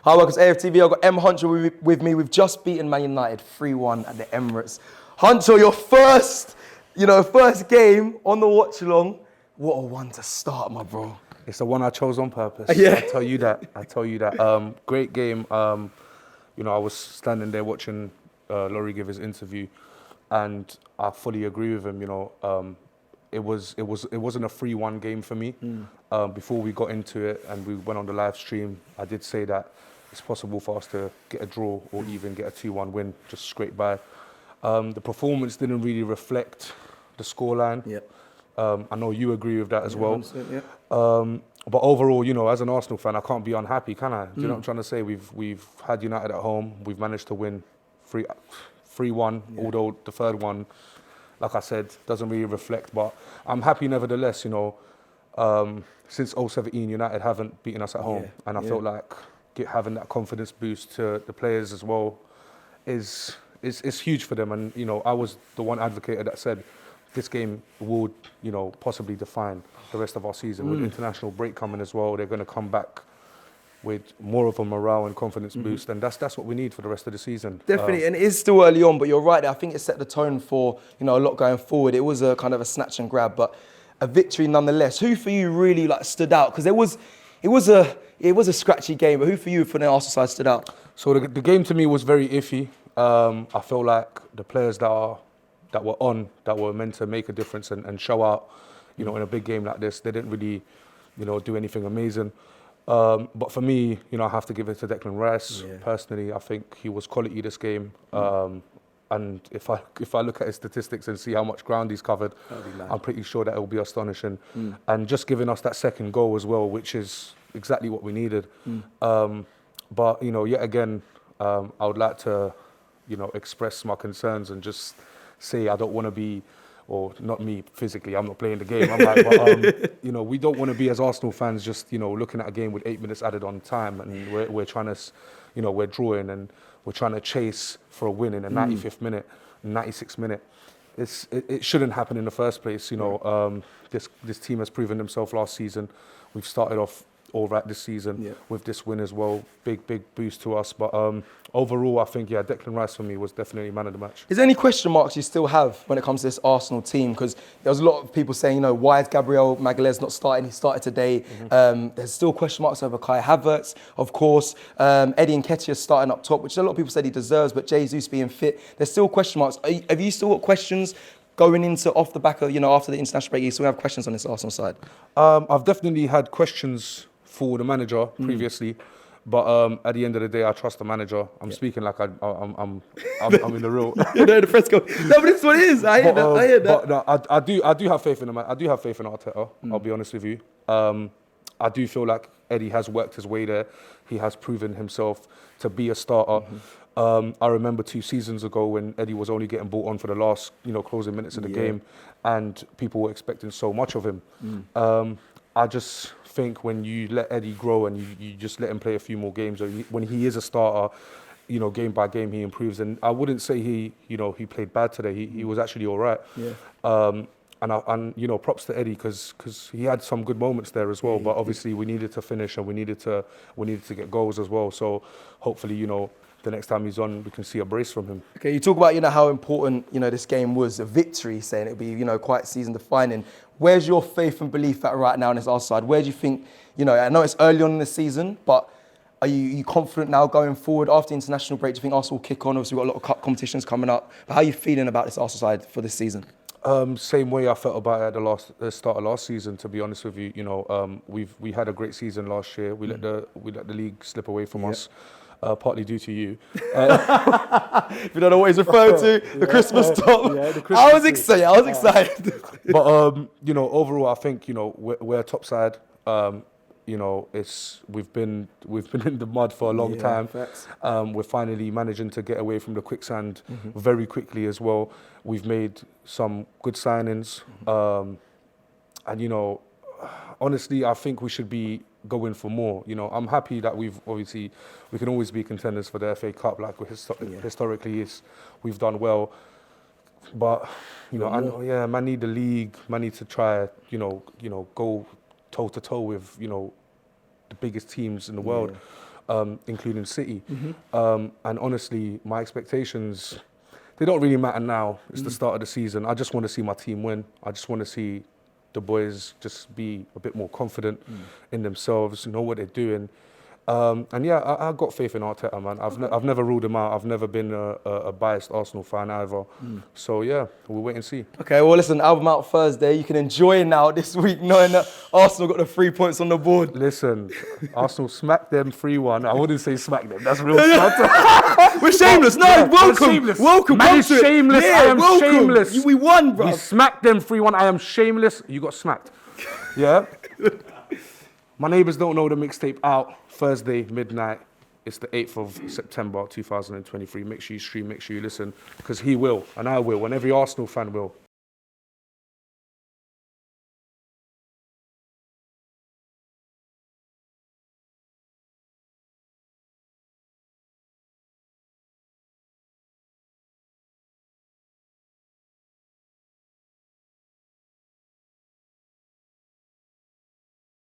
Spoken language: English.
Hi, welcome to AFTV. I've got Huncho with me. We've just beaten Man United 3-1 at the Emirates. Huncho, your first game on the watch along. What a one to start, my bro. It's the one I chose on purpose. Yeah. I tell you that. Great game. I was standing there watching Laurie give his interview, and I fully agree with him. It wasn't a 3-1 game for me. Before we got into it and we went on the live stream, I did say that it's possible for us to get a draw or even get a 2-1 win, just scrape by. The performance didn't really reflect the scoreline. Yep. I know you agree with that as well. Yeah. But overall, as an Arsenal fan, I can't be unhappy, can I? Do you know what I'm trying to say? We've had United at home. We've managed to win 3-1, although the third one, like I said, doesn't really reflect. But I'm happy nevertheless, since 2017, United haven't beaten us at home. And I felt like having that confidence boost to the players as well is huge for them. And, I was the one advocate that said, this game would, possibly define the rest of our season. With international break coming as well, they're going to come back with more of a morale and confidence boost, and that's what we need for the rest of the season. Definitely, and it is still early on, but you're right. I think it set the tone for a lot going forward. It was a kind of a snatch and grab, but a victory nonetheless. Who for you really stood out? Because it was a scratchy game, but who for you, for the Arsenal side, stood out? So the game to me was very iffy. I feel like the players that were meant to make a difference and show out, in a big game like this, they didn't really, do anything amazing. But for me, I have to give it to Declan Rice. Yeah. Personally, I think he was quality this game. And if I look at his statistics and see how much ground he's covered, I'm pretty sure that it will be astonishing. And just giving us that second goal as well, which is exactly what we needed. But yet again, I would like to, express my concerns and just say I don't want to be, or not me physically, I'm not playing the game. I'm like, but, we don't want to be as Arsenal fans just, looking at a game with 8 minutes added on time, and we're trying to, we're drawing and we're trying to chase for a win in the 95th minute, 96th minute. It shouldn't happen in the first place. This team has proven themselves last season. We've started off all right this season with this win as well. Big boost to us. But overall, I think, Declan Rice for me was definitely man of the match. Is there any question marks you still have when it comes to this Arsenal team? Because there was a lot of people saying, why is Gabriel Magalhaes not starting? He started today. There's still question marks over Kai Havertz, of course. Eddie Nketiah starting up top, which a lot of people said he deserves, but Jesus being fit. There's still question marks. Have you still got questions going into off the back of, after the international break? You still have questions on this Arsenal side? I've definitely had questions for the manager previously, but at the end of the day, I trust the manager. I'm speaking like I'm in the real. The press go. No, but this is what it is. I hear that. But no, I do have faith in him. I do have faith in Arteta. I'll be honest with you. I do feel like Eddie has worked his way there. He has proven himself to be a starter. I remember 2 seasons ago when Eddie was only getting brought on for the last, closing minutes of the game, and people were expecting so much of him. I just think when you let Eddie grow and you just let him play a few more games, or when he is a starter, game by game he improves. And I wouldn't say he played bad today. He was actually all right. And props to Eddie because he had some good moments there as well. But obviously we needed to finish and we needed to get goals as well. So hopefully the next time he's on, we can see a brace from him. Okay, you talk about how important this game was, a victory, saying it'll be quite season defining. Where's your faith and belief at right now on this Arsenal side? Where do you think I know it's early on in the season, but are you confident now going forward after the international break? Do you think Arsenal will kick on? Obviously, we've got a lot of cup competitions coming up. But how are you feeling about this Arsenal side for this season? Same way I felt about it at the start of last season. To be honest with you, we had a great season last year. We let the league slip away from us. Partly due to you. If you don't know what he's referring to, the Christmas top. The Christmas I was excited. But overall, I think we're a top side. We've been in the mud for a long time. We're finally managing to get away from the quicksand very quickly as well. We've made some good signings, and honestly, I think we should be going for more. I'm happy that we can always be contenders for the FA Cup, like historically we've done well. But I know, man need the league, man need to try, go toe to toe with the biggest teams in the world. including City. And honestly, my expectations, they don't really matter now. It's the start of the season. I just want to see my team win. I just want to see the boys just be a bit more confident in themselves, know what they're doing. And yeah, I got faith in Arteta, man. I've never ruled him out. I've never been a biased Arsenal fan either. So yeah, we'll wait and see. Okay, well listen, album out Thursday. You can enjoy now this week knowing that Arsenal got the 3 points on the board. Listen, Arsenal smacked them 3-1. I wouldn't say smack them. That's real smart. We're shameless. No, Yeah, welcome. Shameless. Welcome. Man come is to it. shameless. Yeah, I am welcome. shameless. We won, bro. We smacked them 3-1. I am shameless. You got smacked. Yeah? My neighbours don't know the mixtape out Thursday midnight. It's the 8th of September 2023. Make sure you stream, make sure you listen, because he will, and I will, and every Arsenal fan will.